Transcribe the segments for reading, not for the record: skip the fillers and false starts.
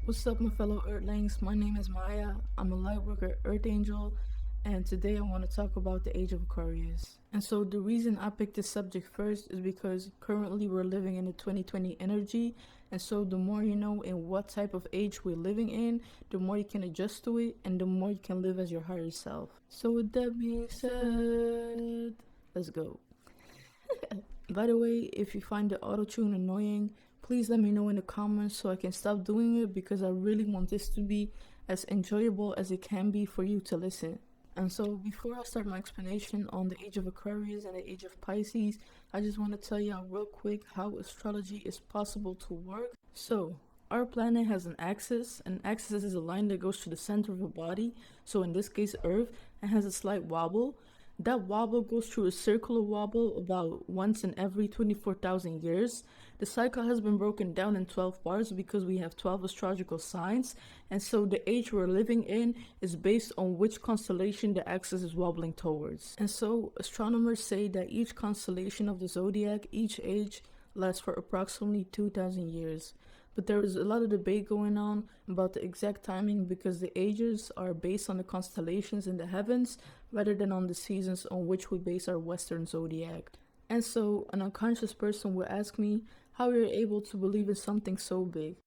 What's up, my fellow Earthlings? My name is Maya. I'm a lightworker Earth Angel, and today I want to talk about the Age of Aquarius. And so, the reason I picked this subject first is because currently we're living in the 2020 energy, and so the more you know in what type of age we're living in, the more you can adjust to it, and the more you can live as your higher self. So, with that being said, let's go. By the way, if you find the auto tune annoying, please let me know in the comments so I can stop doing it because I really want this to be as enjoyable as it can be for you to listen. And so, before I start my explanation on the age of Aquarius and the age of Pisces, I just want to tell you real quick how astrology is possible to work. So, our planet has an axis. An axis is a line that goes to the center of a body, so in this case, Earth, and has a slight wobble. That wobble goes through a circular wobble about once in every 24,000 years. The cycle has been broken down in 12 parts because we have 12 astrological signs, and so the age we're living in is based on which constellation the axis is wobbling towards. And so astronomers say that each constellation of the zodiac, each age, lasts for approximately 2,000 years. But there is a lot of debate going on about the exact timing because the ages are based on the constellations in the heavens rather than on the seasons on which we base our Western zodiac. And so, an unconscious person will ask me how you're able to believe in something so big.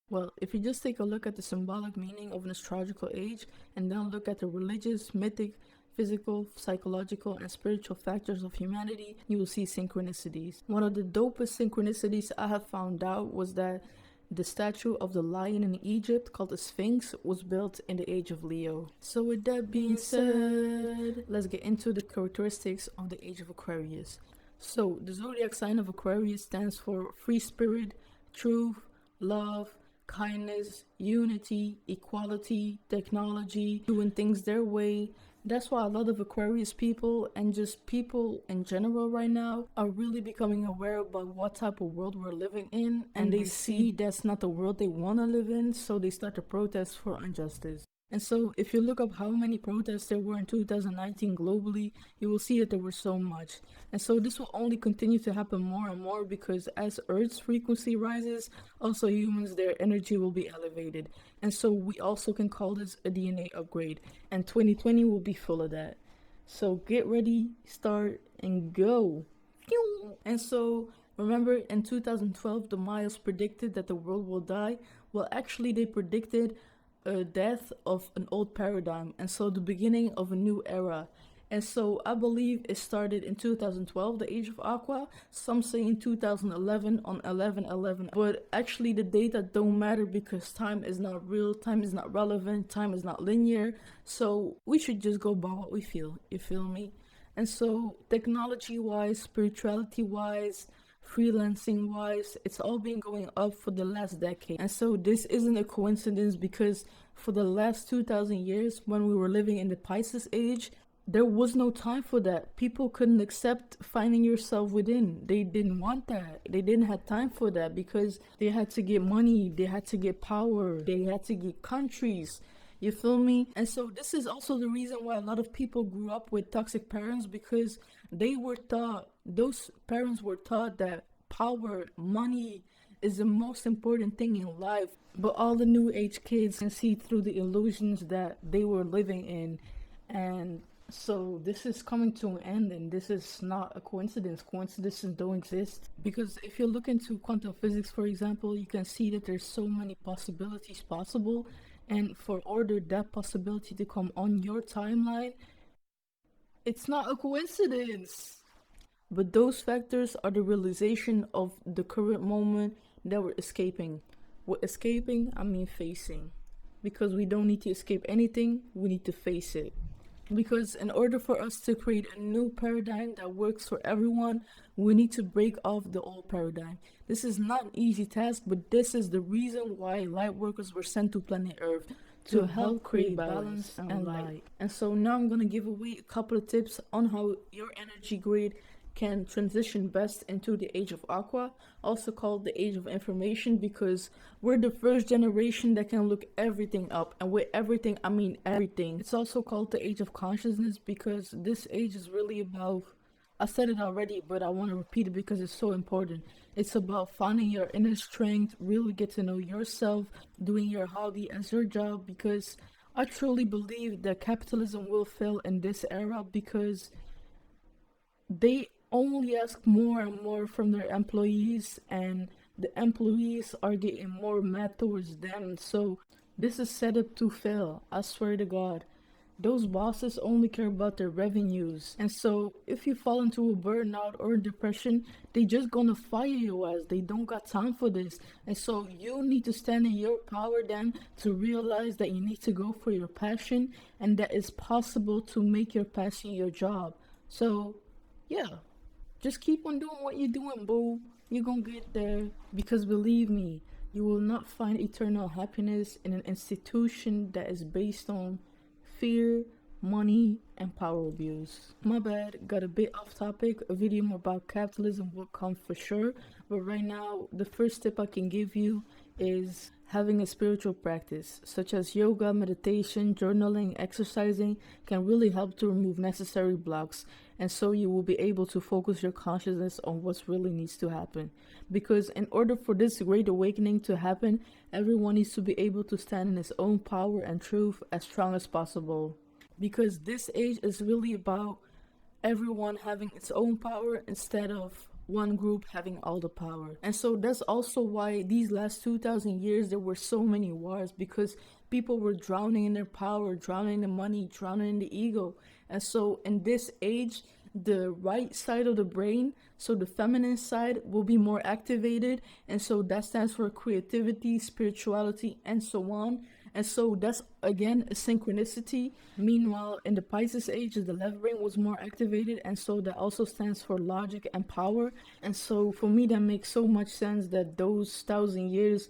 Well, if you just take a look at the symbolic meaning of an astrological age and then look at the religious, mythic, physical, psychological, and spiritual factors of humanity, you will see synchronicities. One of the dopest synchronicities I have found out was that the statue of the lion in Egypt, called the Sphinx, was built in the age of Leo. So with that being said, let's get into the characteristics of the age of Aquarius. So the zodiac sign of Aquarius stands for free spirit, truth, love, kindness, unity, equality, technology, doing things their way. That's why a lot of Aquarius people and just people in general right now are really becoming aware about what type of world we're living in, and they see that's not the world they want to live in, so they start to protest for injustice. And so, if you look up how many protests there were in 2019 globally, you will see that there were so much. And so, this will only continue to happen more and more because as Earth's frequency rises, also humans, their energy will be elevated. And so, we also can call this a DNA upgrade. And 2020 will be full of that. So, get ready, start, and go. And so, remember in 2012, the Mayas predicted that the world will die? Well, actually, they predicted a death of an old paradigm, and so the beginning of a new era. And so I believe it started in 2012, the age of Aqua. Some say in 2011 on 11/11, but actually the data don't matter because time is not real, time is not relevant, time is not linear. So we should just go by what we feel. You feel me? And so technology wise, spirituality wise, freelancing wise, it's all been going up for the last decade. And so this isn't a coincidence because for the last 2000 years, when we were living in the Pisces age, there was no time for that. People couldn't accept finding yourself within. They didn't want that. They didn't have time for that because they had to get money, they had to get power, they had to get countries. You feel me? And so this is also the reason why a lot of people grew up with toxic parents because they were taught, those parents were taught that power, money is the most important thing in life. But all the new age kids can see through the illusions that they were living in. And so this is coming to an end, and this is not a coincidence. Coincidences don't exist. Because if you look into quantum physics, for example, you can see that there's so many possibilities possible. And for order that possibility to come on your timeline, it's not a coincidence. But those factors are the realization of the current moment that we're escaping. With escaping, I mean facing. Because we don't need to escape anything, we need to face it. Because in order for us to create a new paradigm that works for everyone, we need to break off the old paradigm. This is not an easy task, but this is the reason why light workers were sent to planet Earth to help create balance and light. And so now I'm going to give away a couple of tips on how your energy grid can transition best into the age of Aqua, also called the age of information, because we're the first generation that can look everything up, and with everything I mean everything. It's also called the age of consciousness because this age is really about, I said it already, but I want to repeat it because it's so important. It's about finding your inner strength, really get to know yourself, doing your hobby as your job, because I truly believe that capitalism will fail in this era because they only ask more and more from their employees, and the employees are getting more mad towards them. So this is set up to fail, I swear to God. Those bosses only care about their revenues, and so if you fall into a burnout or a depression, they just gonna fire you, as they don't got time for this. And so you need to stand in your power then to realize that you need to go for your passion, and that it's possible to make your passion your job. So yeah, just keep on doing what you're doing, boo. You're gonna get there, because believe me, you will not find eternal happiness in an institution that is based on fear, money, and power abuse. My bad, got a bit off topic. A video more about capitalism will come for sure, but right now, the first tip I can give you is having a spiritual practice, such as yoga, meditation, journaling, exercising, can really help to remove necessary blocks, and so you will be able to focus your consciousness on what really needs to happen. Because in order for this great awakening to happen, everyone needs to be able to stand in his own power and truth as strong as possible. Because this age is really about everyone having its own power instead of one group having all the power. And so that's also why these last 2000 years there were so many wars, because people were drowning in their power, drowning in the money, drowning in the ego. And so in this age, the right side of the brain, so the feminine side, will be more activated, and so that stands for creativity, spirituality, and so on. And so that's again a synchronicity. Meanwhile, in the Pisces age, the left brain was more activated, and so that also stands for logic and power. And so for me, that makes so much sense that those 1000 years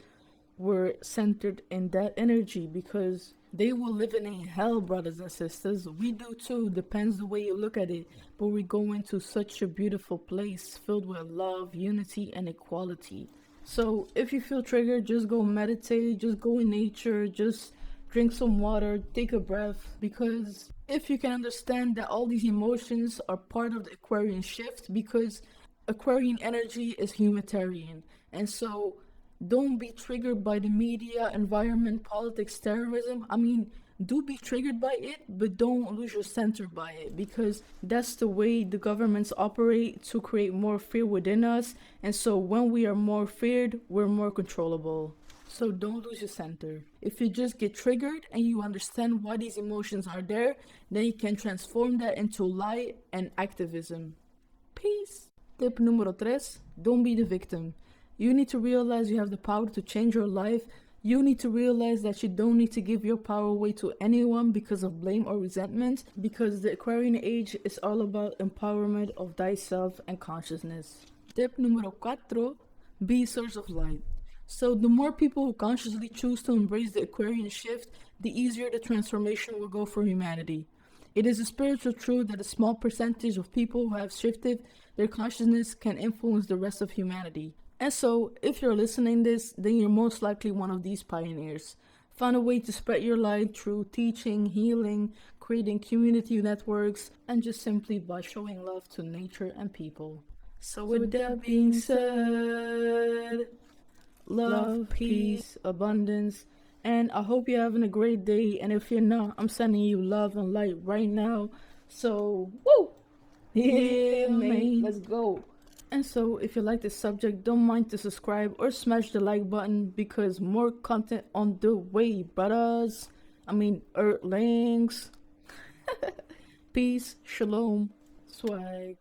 were centered in that energy, because they were living in hell, brothers and sisters. We do too, depends the way you look at it. But we go into such a beautiful place filled with love, unity, and equality. So if you feel triggered, just go meditate, just go in nature, just drink some water, take a breath. Because if you can understand that all these emotions are part of the Aquarian shift, because Aquarian energy is humanitarian. And so don't be triggered by the media, environment, politics, terrorism. I mean, do be triggered by it, but don't lose your center by it, because that's the way the governments operate, to create more fear within us. And so when we are more feared, we're more controllable. So don't lose your center. If you just get triggered and you understand why these emotions are there, then you can transform that into light and activism. Peace. Tip número 3, don't be the victim. You need to realize you have the power to change your life. You need to realize that you don't need to give your power away to anyone because of blame or resentment, because the Aquarian age is all about empowerment of thyself and consciousness. Tip número 4, be a source of light. So the more people who consciously choose to embrace the Aquarian shift, the easier the transformation will go for humanity. It is a spiritual truth that a small percentage of people who have shifted their consciousness can influence the rest of humanity. And so, if you're listening this, then you're most likely one of these pioneers. Find a way to spread your light through teaching, healing, creating community networks, and just simply by showing love to nature and people. So with that being said, love, peace, abundance, and I hope you're having a great day. And if you're not, I'm sending you love and light right now. So, woo! Yeah, man, let's go. And so, if you like this subject, don't mind to subscribe or smash the like button, because more content on the way, brothers. Earthlings. Peace, shalom, swag.